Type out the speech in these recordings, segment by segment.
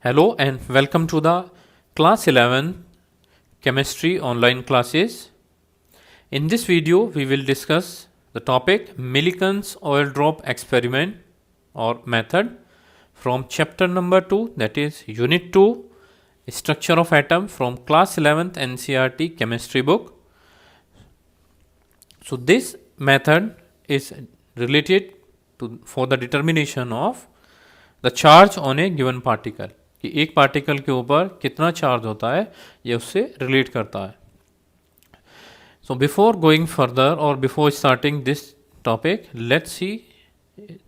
Hello and welcome to the class 11 chemistry online classes. In this video we will discuss the topic Millikan's oil drop experiment or method from chapter number 2, that is unit 2, structure of atom, from class 11th NCERT chemistry book. So this method is related to for the determination of the charge on a given particle, कि एक particle के ऊपर कितना charge होता है ये उससे relate करता है. सो बिफोर गोइंग फर्दर और before starting this topic let's see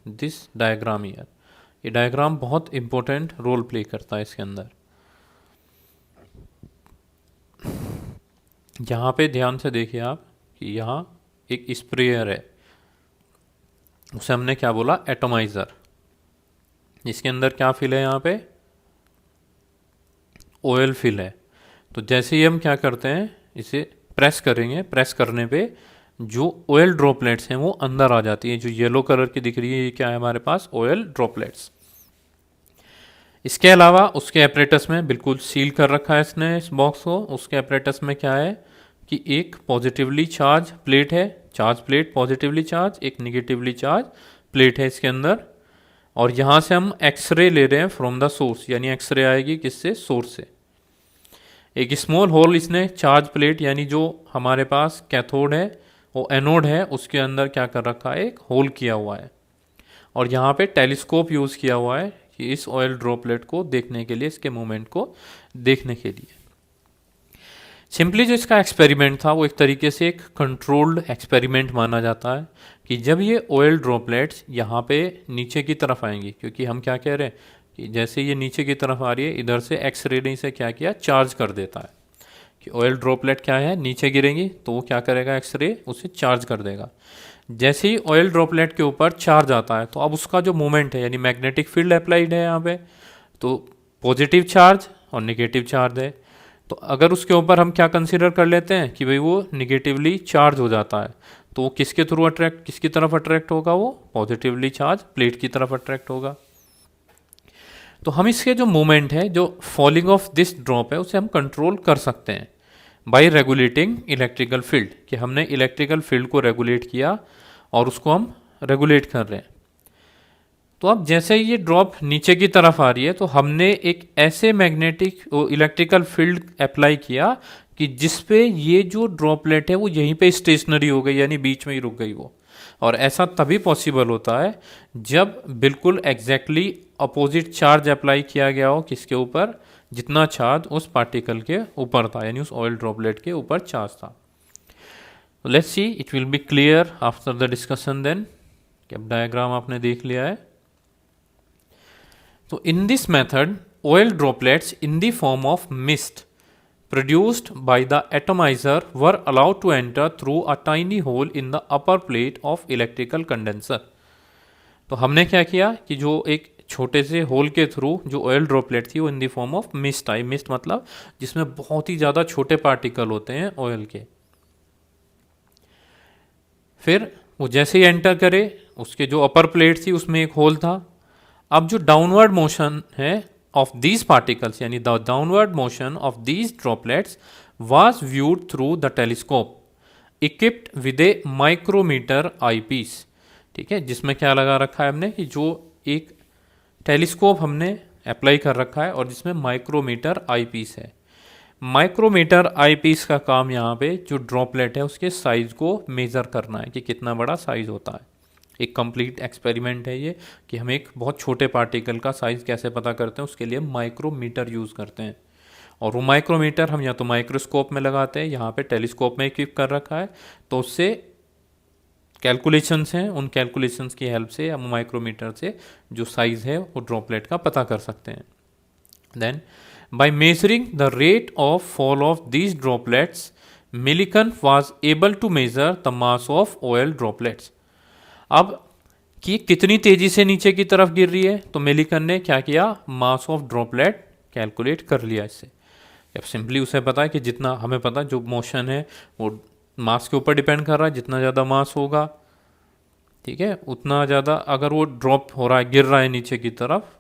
this diagram here. ये डायग्राम बहुत इंपॉर्टेंट रोल प्ले करता है इसके अंदर. यहाँ पे ध्यान से देखिए आप कि यहाँ एक स्प्रेयर है, उसे हमने क्या बोला, एटोमाइज़र. इसके अंदर क्या फिल है, यहाँ पे ऑयल फिल है. तो जैसे ही हम क्या करते हैं, इसे प्रेस करेंगे, प्रेस करने पे जो ऑयल ड्रॉपलेट्स हैं वो अंदर आ जाती है. जो येलो कलर की दिख रही है ये क्या है, हमारे पास ऑयल ड्रॉपलेट्स. इसके अलावा उसके एपरेटस में बिल्कुल सील कर रखा है इसने इस बॉक्स को. उसके एपरेटस में क्या है कि एक पॉजिटिवली चार्ज प्लेट है, चार्ज प्लेट पॉजिटिवली चार्ज, एक निगेटिवली चार्ज प्लेट है इसके अंदर. और यहाँ से हम एक्सरे ले रहे हैं फ्रॉम द सोर्स, यानी एक्सरे आएगी किससे, सोर्स से. एक स्मॉल होल इसने चार्ज प्लेट यानी जो हमारे पास कैथोड है वो एनोड है उसके अंदर क्या कर रखा है, एक होल किया हुआ है. और यहाँ पे टेलीस्कोप यूज़ किया हुआ है कि इस ऑयल ड्रॉपलेट को देखने के लिए, इसके मूवमेंट को देखने के लिए. सिंपली जो इसका एक्सपेरिमेंट था वो एक तरीके से एक कंट्रोल्ड एक्सपेरिमेंट माना जाता है कि जब ये ऑयल ड्रॉपलेट्स यहाँ पे नीचे की तरफ आएंगी, क्योंकि हम क्या कह रहे हैं कि जैसे ये नीचे की तरफ आ रही है इधर से एक्स रे ने इसे क्या किया, चार्ज कर देता है. कि ऑयल ड्रॉपलेट क्या है, नीचे गिरेंगी तो वो क्या करेगा, एक्स रे उसे चार्ज कर देगा. जैसे ही ऑयल ड्रॉपलेट के ऊपर चार्ज आता है तो अब उसका जो मूवमेंट है यानी मैग्नेटिक फील्ड अप्लाइड है यहाँ पे, तो पॉजिटिव चार्ज और निगेटिव चार्ज है. तो अगर उसके ऊपर हम क्या कंसीडर कर लेते हैं कि भाई वो निगेटिवली चार्ज हो जाता है, तो वो किसके थ्रू अट्रैक्ट, किसकी तरफ अट्रैक्ट होगा, वो पॉजिटिवली चार्ज प्लेट की तरफ अट्रैक्ट होगा. तो हम इसके जो मूवमेंट है, जो फॉलिंग ऑफ दिस ड्रॉप है, उसे हम कंट्रोल कर सकते हैं बाय रेगुलेटिंग इलेक्ट्रिकल फील्ड. कि हमने इलेक्ट्रिकल फील्ड को रेगुलेट किया और उसको हम रेगुलेट कर रहे हैं. तो अब जैसे ये ड्रॉप नीचे की तरफ आ रही है तो हमने एक ऐसे मैग्नेटिक इलेक्ट्रिकल फील्ड अप्लाई किया कि जिस पे ये जो ड्रॉपलेट है वो यहीं पे स्टेशनरी हो गई, यानी बीच में ही रुक गई वो. और ऐसा तभी पॉसिबल होता है जब बिल्कुल एग्जैक्टली अपोजिट चार्ज अप्लाई किया गया हो किसके ऊपर, जितना चार्ज उस पार्टिकल के ऊपर था, यानी उस ऑयल ड्रॉपलेट के ऊपर चार्ज था. Let's see, it will be clear after the discussion then. अब डायग्राम आपने देख लिया है. So in this method, oil droplets in the form of mist produced by the atomizer were allowed to enter through a tiny hole in the upper plate of electrical condenser. तो हमने क्या किया कि जो एक छोटे से होल के थ्रू जो ऑयल ड्रॉपलेट थी वो in the form of mist आई. मिस्ट मतलब जिसमें बहुत ही ज़्यादा छोटे पार्टिकल होते हैं ऑयल के. फिर वो जैसे ही एंटर करे, उसके जो अपर प्लेट थी उसमें एक होल था. अब जो डाउनवर्ड मोशन है ऑफ दीज पार्टिकल्स, यानी the downward motion of these droplets was viewed through the telescope equipped with a micrometer eyepiece. ठीक है, जिसमें क्या लगा रखा है हमने कि जो एक टेलीस्कोप हमने अप्लाई कर रखा है और जिसमें माइक्रोमीटर आई पीस है. माइक्रोमीटर आई पीस का काम यहाँ पे जो ड्रॉपलेट है उसके साइज को मेज़र करना है कि कितना बड़ा साइज होता है. एक कंप्लीट एक्सपेरिमेंट है ये कि हम एक बहुत छोटे पार्टिकल का साइज़ कैसे पता करते हैं, उसके लिए माइक्रोमीटर यूज़ करते हैं. और वो माइक्रोमीटर हम या तो माइक्रोस्कोप में लगाते हैं, यहाँ पे टेलीस्कोप में इक्विप कर रखा है, तो उससे कैलकुलेशंस हैं, उन कैलकुलेशंस की हेल्प से हम माइक्रोमीटर से जो साइज़ है वो ड्रॉपलेट का पता कर सकते हैं. Then by measuring the rate of fall of these droplets, Millikan was able to measure the mass of oil droplets. अब कि कितनी तेजी से नीचे की तरफ गिर रही है, तो मिलिकन ने क्या किया, मास ऑफ ड्रॉपलेट कैलकुलेट कर लिया इससे. अब सिंपली उसे पता है कि जितना हमें पता है जो मोशन है वो मास के ऊपर डिपेंड कर रहा है, जितना ज़्यादा मास होगा, ठीक है, उतना ज़्यादा अगर वो ड्रॉप हो रहा है, गिर रहा है नीचे की तरफ,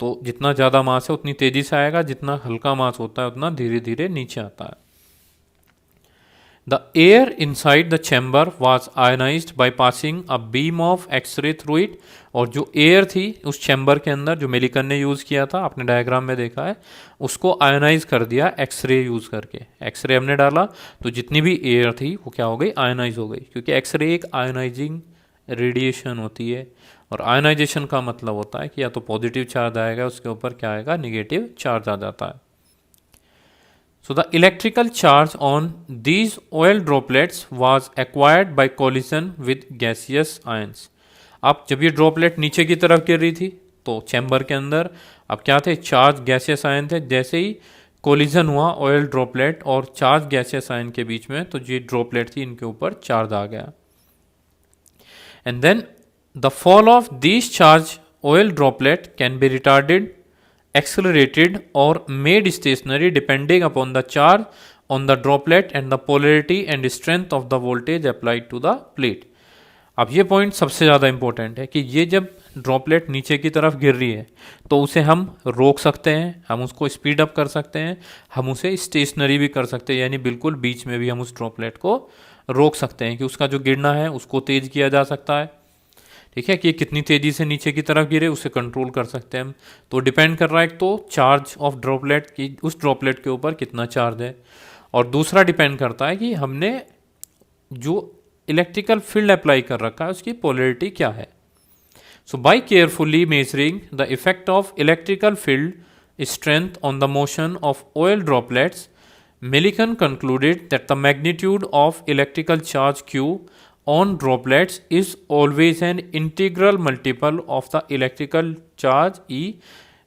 तो जितना ज़्यादा मास है उतनी तेज़ी से आएगा, जितना हल्का मास होता है उतना धीरे धीरे नीचे आता है। The air inside the chamber was ionized by passing a beam of X-ray through it। और जो एयर थी उस चैम्बर के अंदर, जो मेलिकन ने यूज़ किया था, आपने डायग्राम में देखा है, उसको आयोनाइज कर दिया एक्सरे यूज़ करके। एक्सरे हमने डाला तो जितनी भी एयर थी वो क्या हो गई, आयोनाइज हो गई, क्योंकि एक्सरे एक आयोनाइजिंग रेडिएशन होती है। और आयोनाइजेशन का मतलब होता है कि या तो पॉजिटिव चार्ज आएगा, उसके ऊपर क्या आएगा, निगेटिव चार्ज आ जाता है। So the electrical charge on these oil droplets was acquired by collision with gaseous ions। अब जब ये ड्रॉपलेट नीचे की तरफ गिर रही थी तो चैम्बर के अंदर अब क्या थे, चार्ज गैसियस आयन थे। जैसे ही कोलिजन हुआ ऑयल ड्रॉपलेट और चार्ज गैसियस आयन के बीच में, तो ये ड्रॉपलेट थी, इनके ऊपर चार्ज आ गया। And then the fall of this charge oil droplet can be retarded, accelerated or made stationary depending upon the charge on the droplet and the polarity and strength of the voltage applied to the plate। अब ये point सबसे ज़्यादा important है कि ये जब droplet नीचे की तरफ गिर रही है तो उसे हम रोक सकते हैं, हम उसको स्पीड अप कर सकते हैं, हम उसे स्टेशनरी भी कर सकते हैं, यानी बिल्कुल बीच में भी हम उस ड्रॉपलेट को रोक सकते हैं कि उसका जो गिरना है उसको तेज़ किया जा सकता है। ठीक है, कि कितनी तेज़ी से नीचे की तरफ गिरे उसे कंट्रोल कर सकते हैं हम। तो डिपेंड कर रहा है तो चार्ज ऑफ ड्रॉपलेट की, उस ड्रॉपलेट के ऊपर कितना चार्ज है, और दूसरा डिपेंड करता है कि हमने जो इलेक्ट्रिकल फील्ड अप्लाई कर रखा है उसकी पोलैरिटी क्या है। So by carefully measuring the effect of electrical field strength on the motion of oil droplets, Millikan concluded that the magnitude of electrical charge Q on droplets is always an integral multiple of the electrical charge E,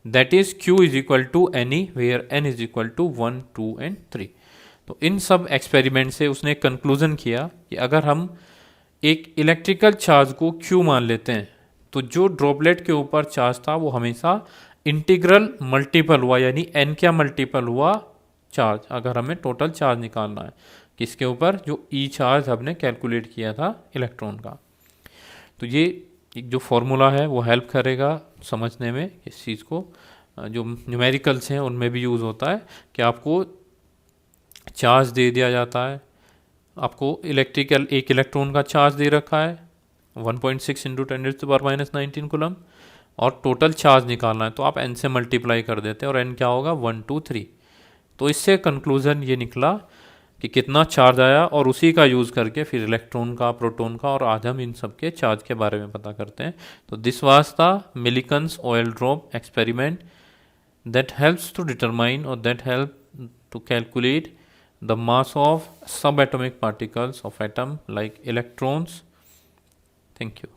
that is Q is equal to NE, where N is equal to 1, 2 and 3। तो इन सब experiment से उसने conclusion किया कि अगर हम एक electrical charge को Q मान लेते हैं तो जो ड्रॉपलेट के ऊपर चार्ज था वो हमेशा इंटीग्रल मल्टीपल हुआ, यानी N क्या मल्टीपल हुआ चार्ज, अगर हमें टोटल चार्ज निकालना है किसके ऊपर, जो ई चार्ज हमने कैलकुलेट किया था इलेक्ट्रॉन का। तो ये एक जो फॉर्मूला है वो हेल्प करेगा समझने में इस चीज़ को। जो न्यूमेरिकल्स हैं उनमें भी यूज़ होता है कि आपको चार्ज दे दिया जाता है, आपको इलेक्ट्रिकल एक इलेक्ट्रॉन का चार्ज दे रखा है 1.6 इंटू 10⁻⁹ कूलम, और टोटल चार्ज निकालना है तो आप n से मल्टीप्लाई कर देते हैं और n क्या होगा 1, 2, 3। तो इससे कंक्लूजन ये निकला कि कितना चार्ज आया, और उसी का यूज़ करके फिर इलेक्ट्रॉन का, प्रोटॉन का, और आज हम इन सब के चार्ज के बारे में पता करते हैं। तो this was the Millikan's oil drop experiment that helps to determine और that help to calculate the mass of subatomic particles of atom like electrons. Thank you.